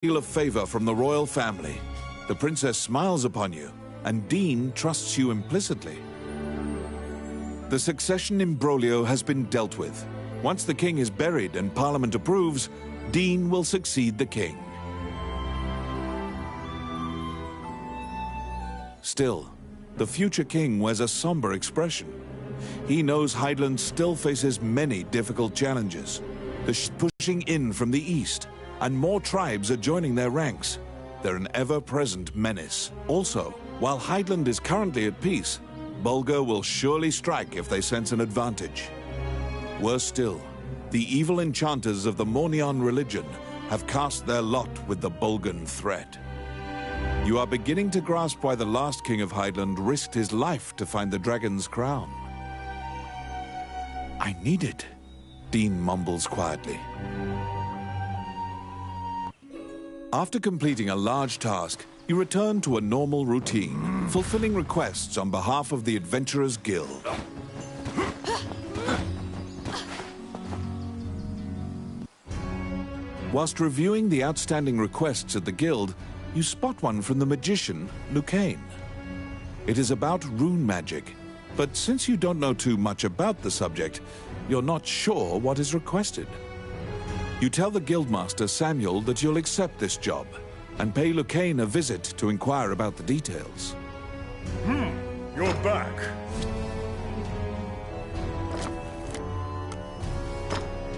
deal of favor from the royal family. The princess smiles upon you, and Dean trusts you implicitly. The succession imbroglio has been dealt with. Once the king is buried and Parliament approves, Dean will succeed the king. Still, the future king wears a somber expression. He knows Hydeland still faces many difficult challenges. The pushing in from the east, and more tribes are joining their ranks. They're an ever-present menace. Also, while Hydeland is currently at peace, Bulgar will surely strike if they sense an advantage. Worse still, the evil enchanters of the Mornion religion have cast their lot with the Bulgan threat. You are beginning to grasp why the last king of Hydeland risked his life to find the dragon's crown. "I need it," Dean mumbles quietly. After completing a large task, you return to a normal routine, fulfilling requests on behalf of the Adventurers Guild. Whilst reviewing the outstanding requests at the guild, you spot one from the magician, Lucane. It is about rune magic, but since you don't know too much about the subject, you're not sure what is requested. You tell the guildmaster, Samuel, that you'll accept this job, and pay Lucane a visit to inquire about the details. You're back.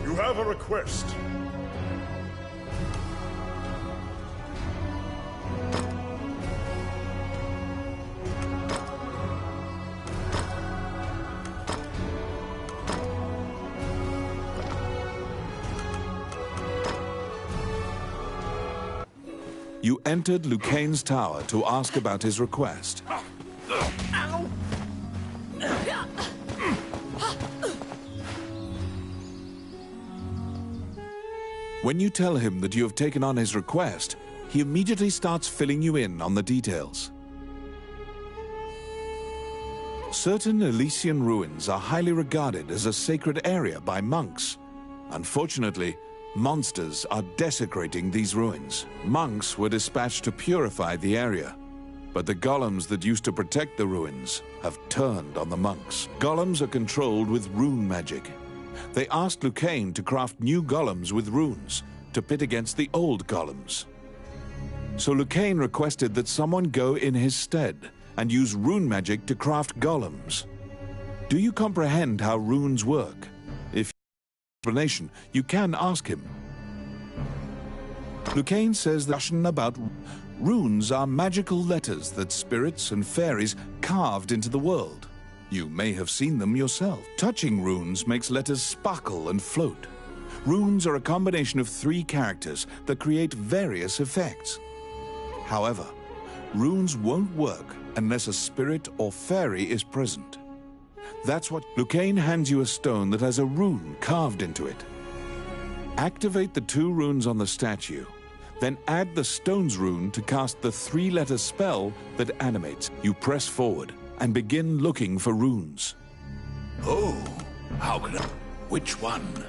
You have a request. You entered Lucane's tower to ask about his request. When you tell him that you have taken on his request, he immediately starts filling you in on the details. Certain Elysian ruins are highly regarded as a sacred area by monks. Unfortunately, monsters are desecrating these ruins. Monks were dispatched to purify the area, but the golems that used to protect the ruins have turned on the monks. Golems are controlled with rune magic. They asked Lucane to craft new golems with runes to pit against the old golems. So Lucane requested that someone go in his stead and use rune magic to craft golems. Do you comprehend how runes work? Explanation, you can ask him. Lucane says the Russian about runes are magical letters that spirits and fairies carved into the world. You may have seen them yourself. Touching runes makes letters sparkle and float. Runes are a combination of 3 characters that create various effects. However, runes won't work unless a spirit or fairy is present. That's what Lucane hands you a stone that has a rune carved into it. Activate the 2 runes on the statue, then add the stone's rune to cast the 3-letter spell that animates. You press forward and begin looking for runes. Oh, how can I? Which one?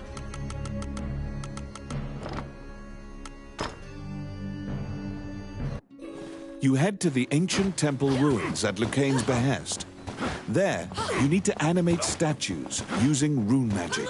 You head to the ancient temple ruins at Lucane's behest. There, you need to animate statues using rune magic.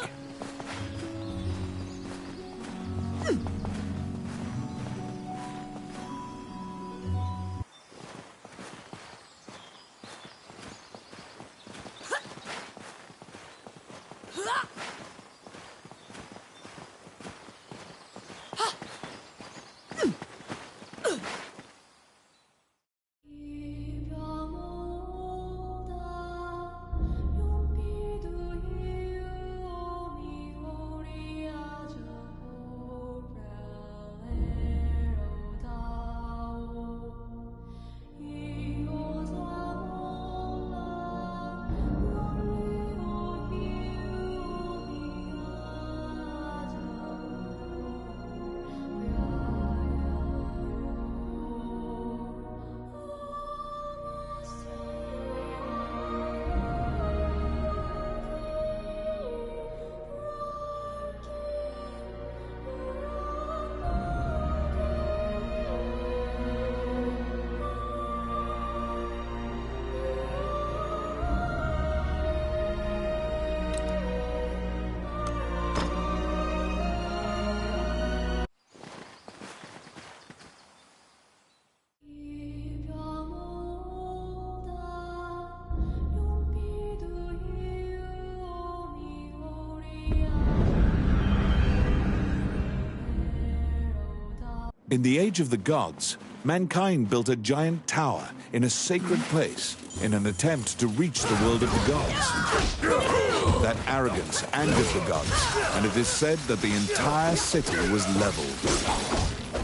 In the Age of the Gods, mankind built a giant tower in a sacred place in an attempt to reach the world of the gods. That arrogance angered the gods, and it is said that the entire city was leveled.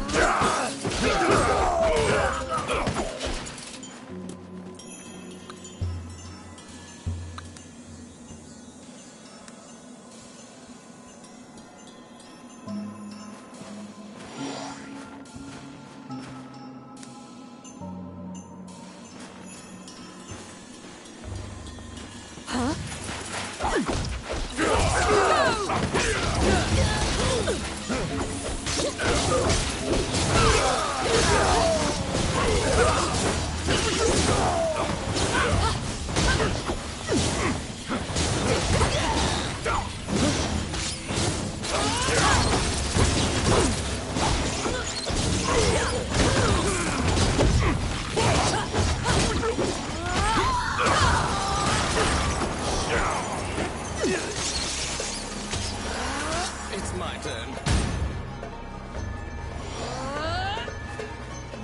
It's my turn.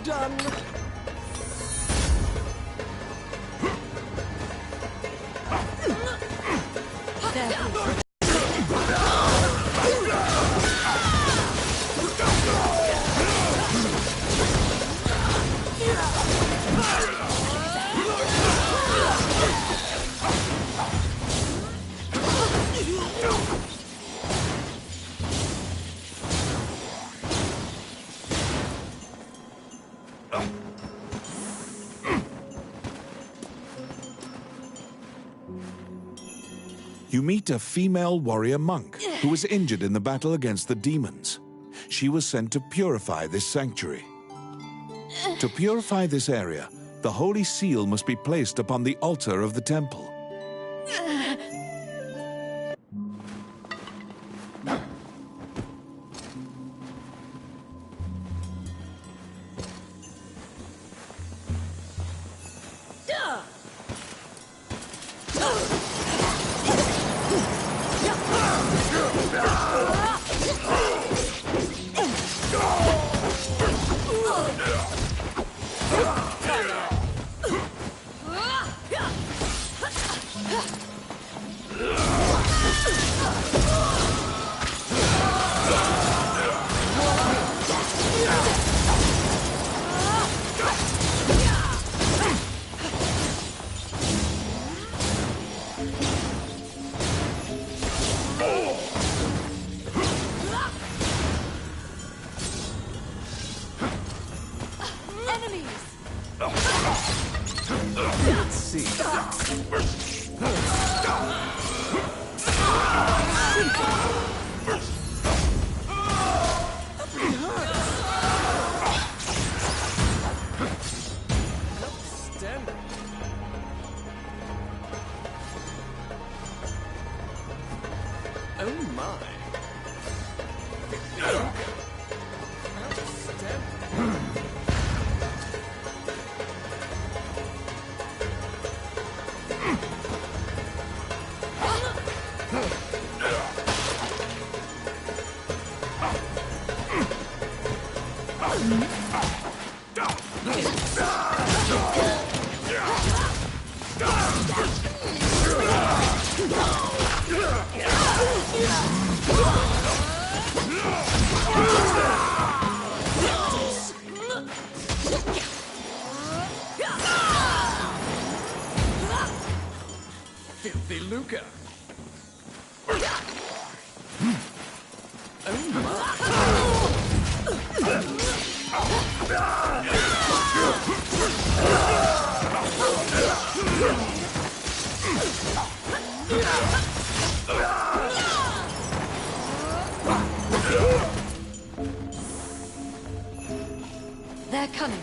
Done. You meet a female warrior monk who was injured in the battle against the demons. She was sent to purify this sanctuary. To purify this area, the holy seal must be placed upon the altar of the temple. Let's see. Outstanding. Oh my. Outstanding. Filthy lucre. Oh They're coming.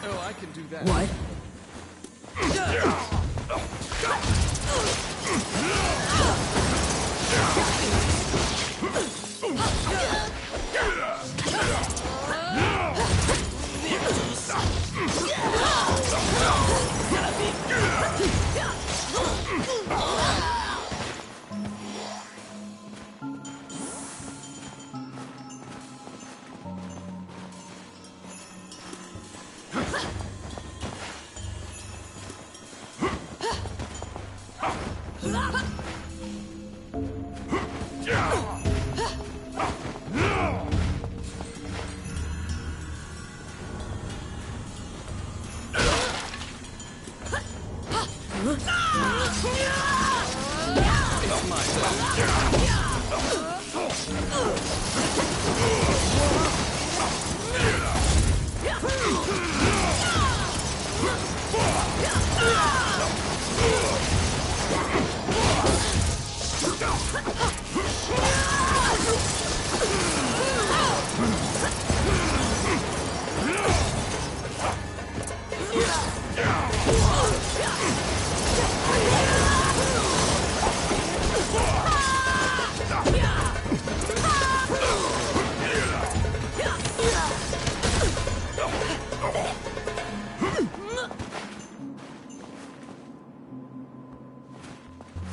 Oh, I can do that. What?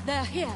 They're here.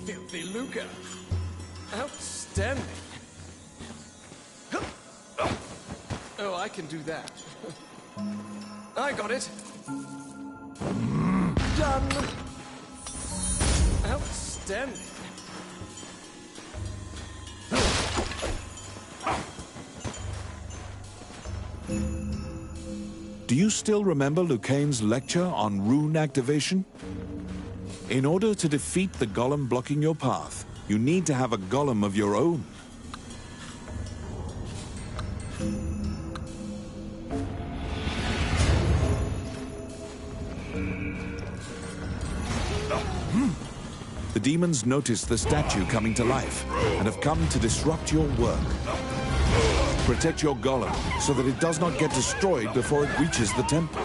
Filthy Luca. Outstanding. Oh, I can do that. I got it. Done. Outstanding. Do you still remember Lucane's lecture on rune activation? In order to defeat the golem blocking your path, you need to have a golem of your own. The demons notice the statue coming to life and have come to disrupt your work. Protect your golem so that it does not get destroyed before it reaches the temple.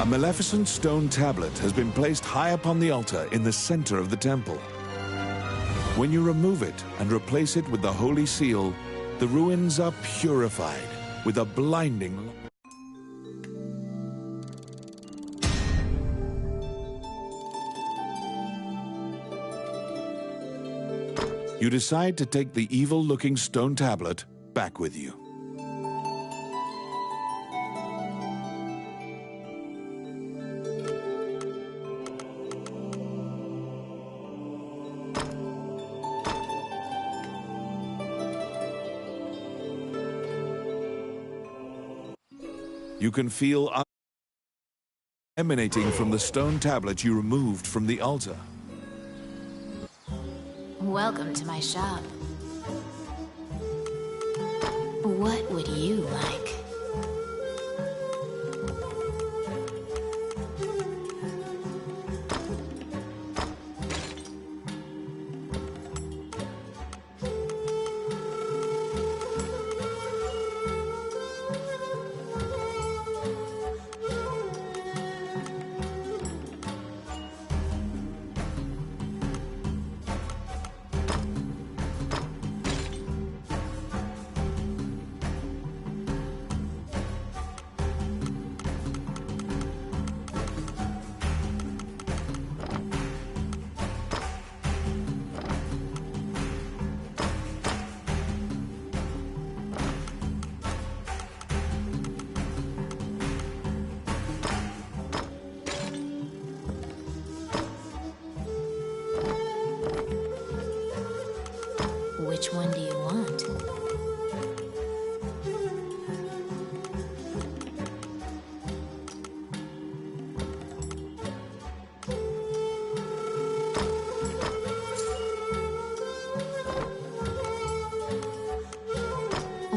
A maleficent stone tablet has been placed high upon the altar in the center of the temple. When you remove it and replace it with the holy seal, the ruins are purified with a blinding light. You decide to take the evil-looking stone tablet back with you. You can feel emanating from the stone tablet you removed from the altar. Welcome to my shop. What would you like? Which one do you want?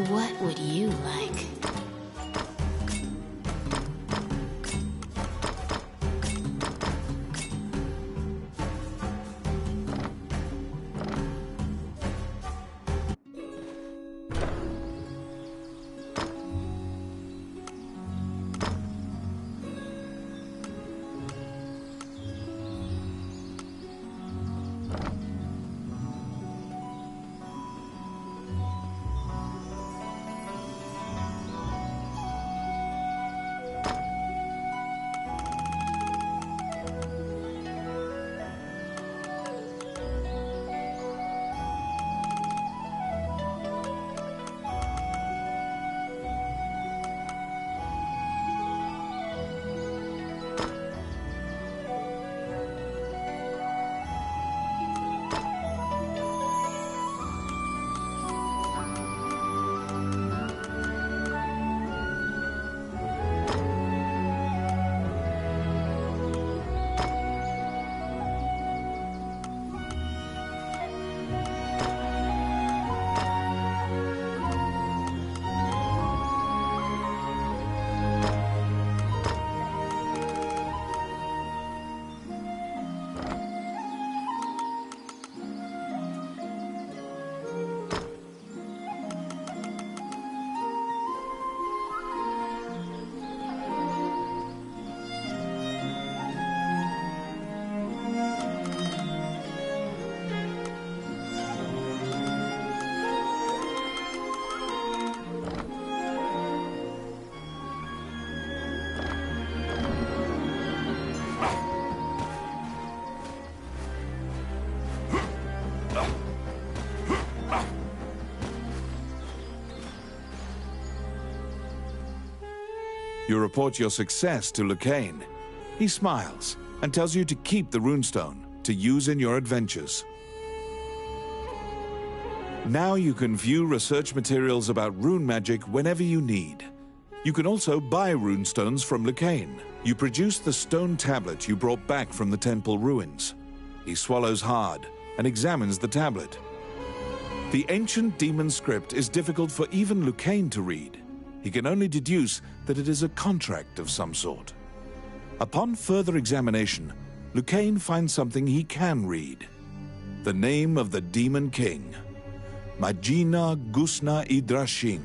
What would you like? You report your success to Lucane. He smiles and tells you to keep the runestone to use in your adventures. Now you can view research materials about rune magic whenever you need. You can also buy runestones from Lucane. You produce the stone tablet you brought back from the temple ruins. He swallows hard and examines the tablet. The ancient demon script is difficult for even Lucane to read. He can only deduce that it is a contract of some sort. Upon further examination, Lucane finds something he can read. The name of the Demon King, Magina Gusna Idrashin.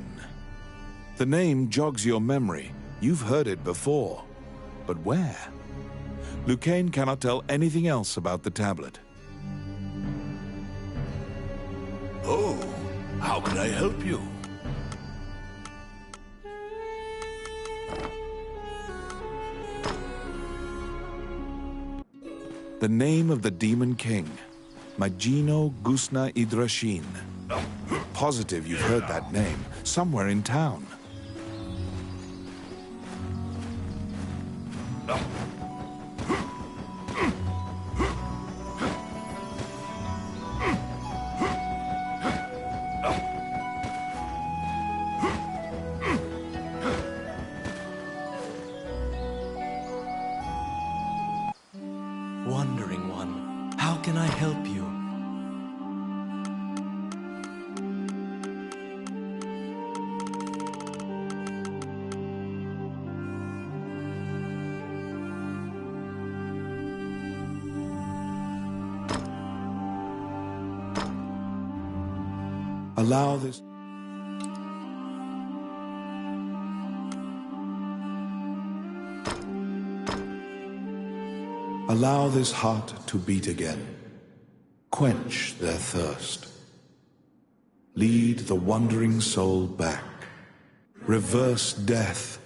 The name jogs your memory. You've heard it before. But where? Lucane cannot tell anything else about the tablet. Oh, how can I help you? The name of the Demon King, Magino Gusna Idrashin. Positive you've heard that name, somewhere in town. Wandering One, how can I help you? Allow this. Allow this heart to beat again. Quench their thirst. Lead the wandering soul back. Reverse death.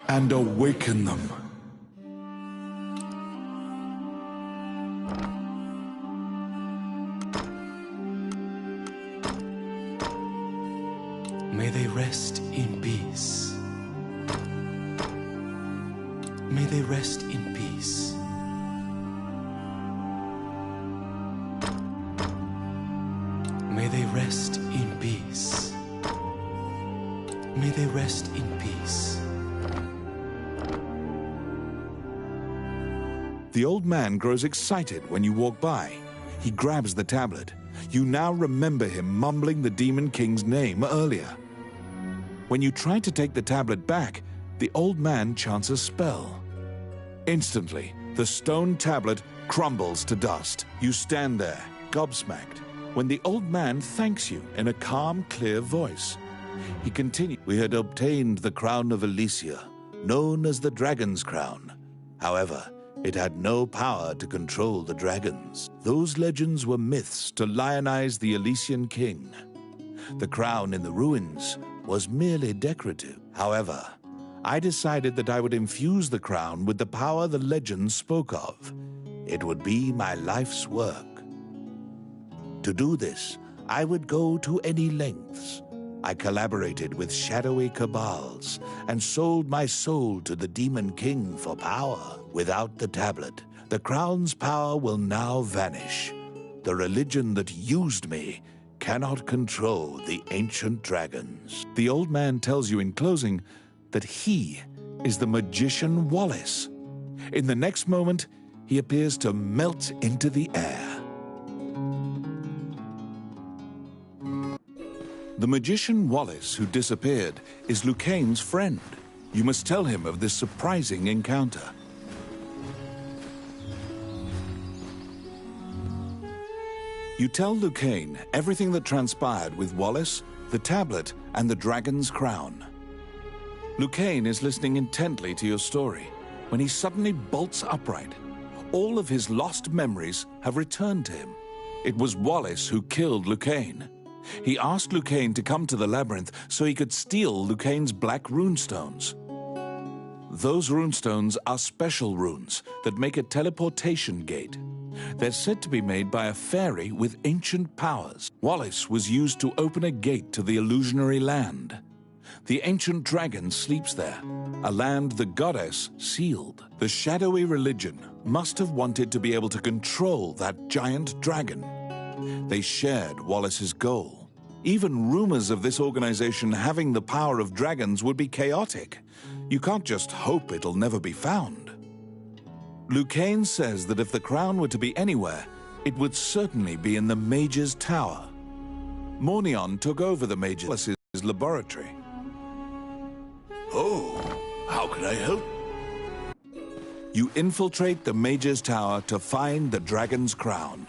And awaken them. May they rest in peace. May they rest in peace. May they rest in peace. May they rest in peace. The old man grows excited when you walk by. He grabs the tablet. You now remember him mumbling the Demon King's name earlier. When you try to take the tablet back, the old man chants a spell. Instantly, the stone tablet crumbles to dust. You stand there, gobsmacked, when the old man thanks you in a calm, clear voice. He continued, "We had obtained the crown of Elysia, known as the Dragon's Crown. However, it had no power to control the dragons. Those legends were myths to lionize the Elysian king. The crown in the ruins was merely decorative. However, I decided that I would infuse the crown with the power the legends spoke of. It would be my life's work. To do this, I would go to any lengths. I collaborated with shadowy cabals and sold my soul to the Demon King for power. Without the tablet, the crown's power will now vanish. The religion that used me cannot control the ancient dragons." The old man tells you in closing that he is the magician Wallace. In the next moment, he appears to melt into the air. The magician Wallace, who disappeared, is Lucane's friend. You must tell him of this surprising encounter. You tell Lucane everything that transpired with Wallace, the tablet, and the dragon's crown. Lucane is listening intently to your story when he suddenly bolts upright. All of his lost memories have returned to him. It was Wallace who killed Lucane. He asked Lucane to come to the labyrinth so he could steal Lucane's black runestones. Those runestones are special runes that make a teleportation gate. They're said to be made by a fairy with ancient powers. Wallace was used to open a gate to the illusionary land. The ancient dragon sleeps there, a land the goddess sealed. The shadowy religion must have wanted to be able to control that giant dragon. They shared Wallace's goal. Even rumors of this organization having the power of dragons would be chaotic. You can't just hope it'll never be found. Lucane says that if the crown were to be anywhere, it would certainly be in the Mage's Tower. Mornion took over the Mage's laboratory. Oh, how can I help? You infiltrate the Mage's Tower to find the dragon's crown.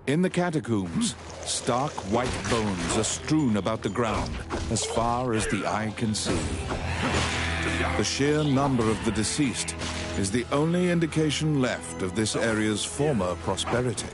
In the catacombs, stark white bones are strewn about the ground as far as the eye can see. The sheer number of the deceased is the only indication left of this area's former prosperity.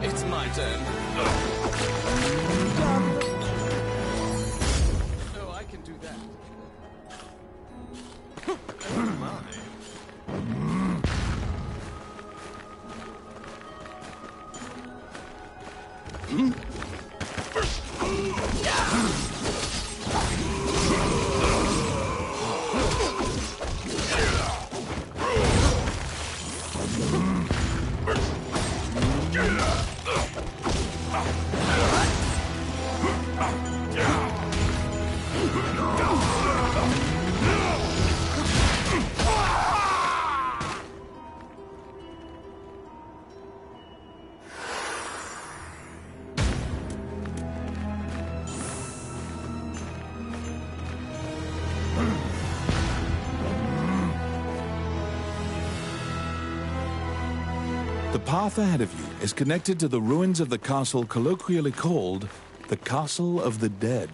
It's my turn. Oh, I can do that. Oh, my. The path ahead of you is connected to the ruins of the castle colloquially called the Castle of the Dead.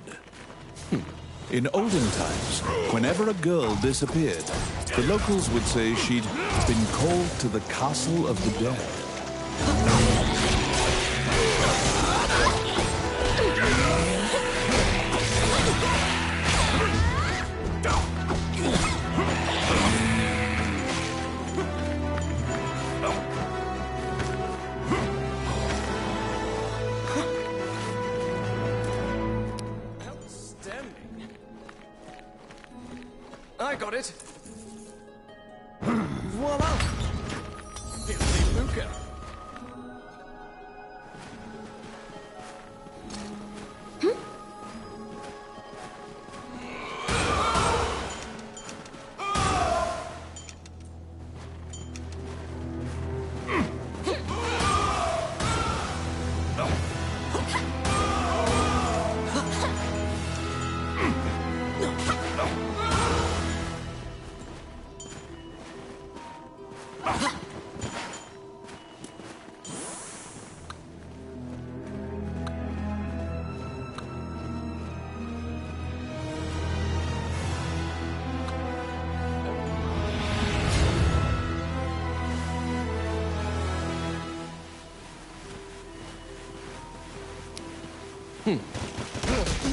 In olden times, whenever a girl disappeared, the locals would say she'd been called to the Castle of the Dead. Outstanding. I got it. Voila! Filthy Luca.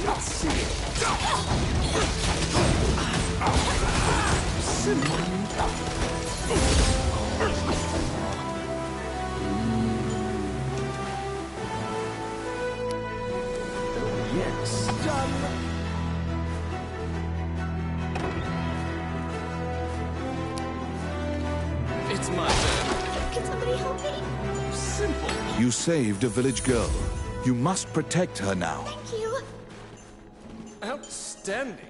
Let's see. Yes, done. It's my turn. Can somebody help me? Simple. You saved a village girl. You must protect her now. Thank you. Outstanding.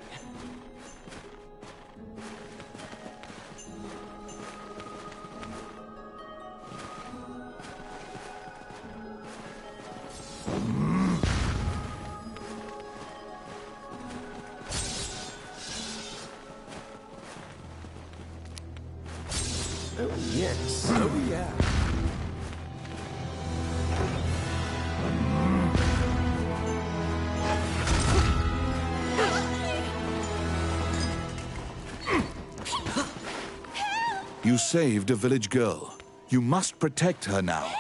Oh, yes. Oh, yeah. You saved a village girl. You must protect her now.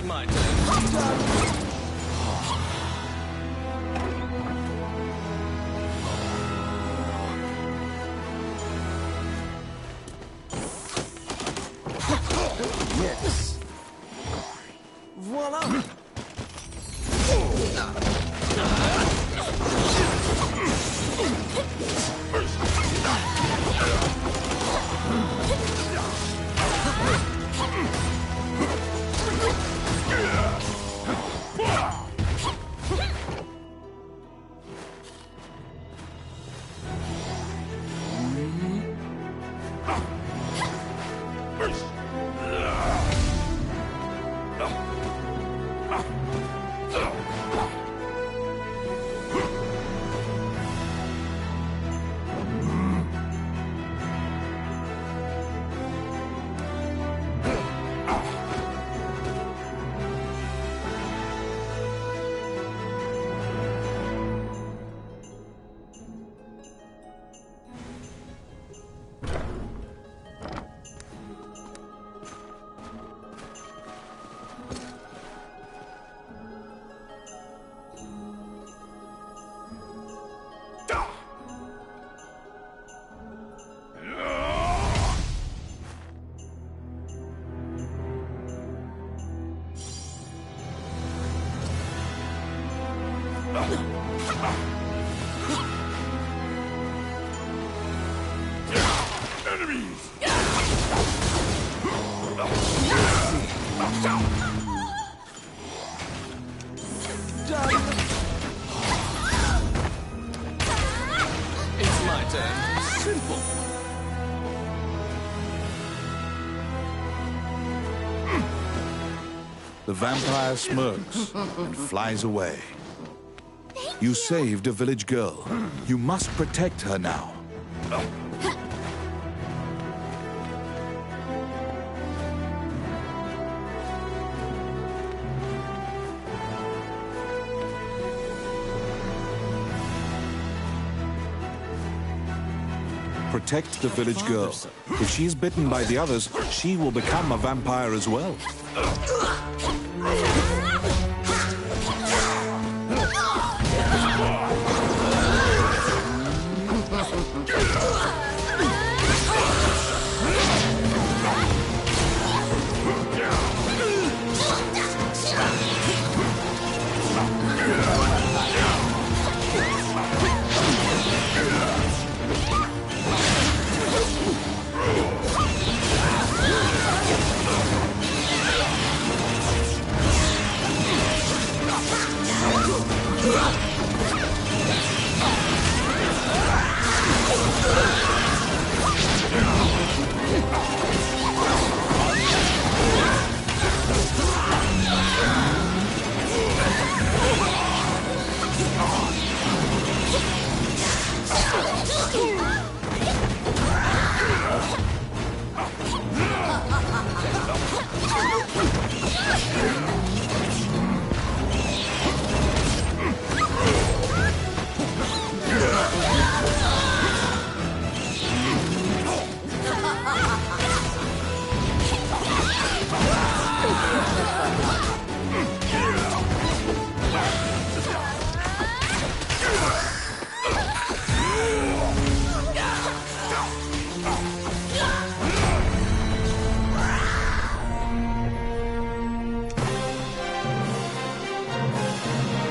my turn. Yes. Voila! Enemies! It's my turn. Simple. The vampire smirks and flies away. You saved a village girl. You must protect her now. Protect the village girl. If she is bitten by the others, she will become a vampire as well.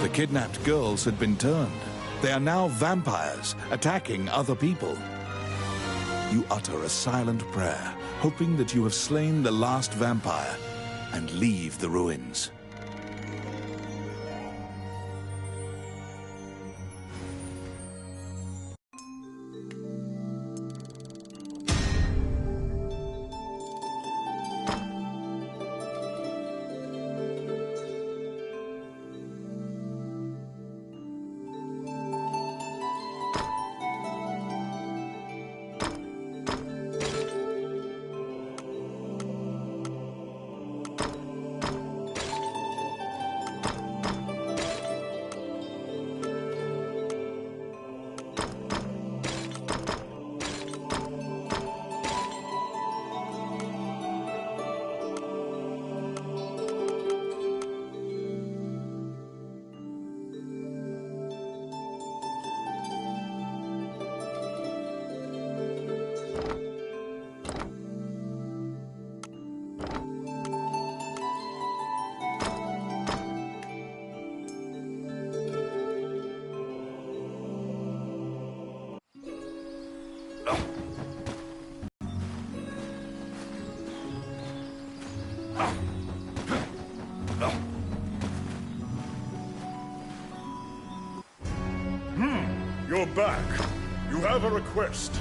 The kidnapped girls had been turned. They are now vampires, attacking other people. You utter a silent prayer, hoping that you have slain the last vampire, and leave the ruins. You're back. You have a request.